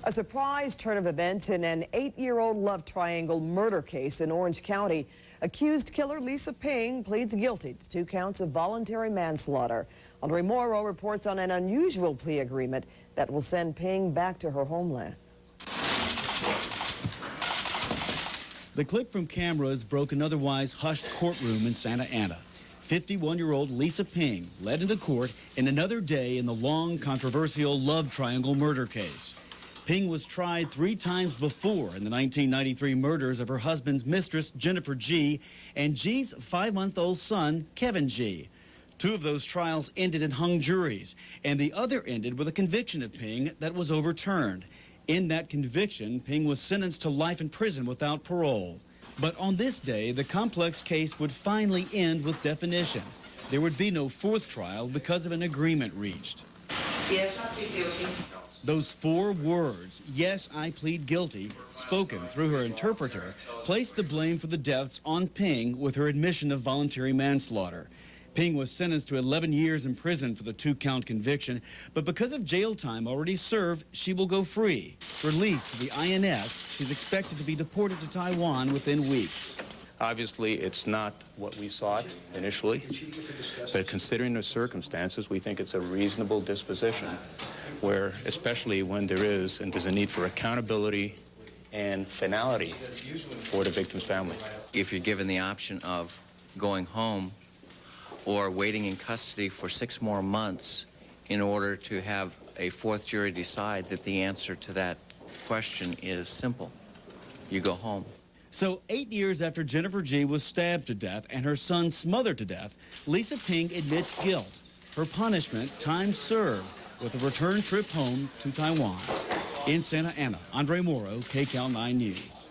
A surprise turn of events in an 8-year-old love triangle murder case in Orange County. Accused killer Lisa Peng pleads guilty to 2 counts of voluntary manslaughter. Andre Morrow reports on an unusual plea agreement that will send Peng back to her homeland. The clip from cameras broke an otherwise hushed courtroom in Santa Ana. 51-year-old Lisa Peng led into court in another day in the long, controversial love triangle murder case. Peng was tried 3 times before in the 1993 murders of her husband's mistress, Jennifer G., and G's 5-month-old son, Kevin G. 2 of those trials ended in hung juries, and the other ended with a conviction of Peng that was overturned. In that conviction, Peng was sentenced to life in prison without parole. But on this day, the complex case would finally end with definition. There would be no 4th trial because of an agreement reached. Yes, I plead guilty. Those 4 words, "Yes, I plead guilty," spoken through her interpreter, placed the blame for the deaths on Peng with her admission of voluntary manslaughter. Peng was sentenced to 11 years in prison for the 2-count conviction, but because of jail time already served, she will go free. Released to the INS, she's expected to be deported to Taiwan within weeks. Obviously, it's not what we sought initially, but considering the circumstances, we think it's a reasonable disposition, where, especially when there's a need for accountability and finality for the victim's family. If you're given the option of going home or waiting in custody for 6 more months in order to have a 4th jury decide that the answer to that question is simple, you go home. So 8 years after Jennifer G. was stabbed to death and her son smothered to death, Lisa Peng admits guilt. Her punishment, time served, with a return trip home to Taiwan. In Santa Ana, Andre Morrow, KCAL 9 News.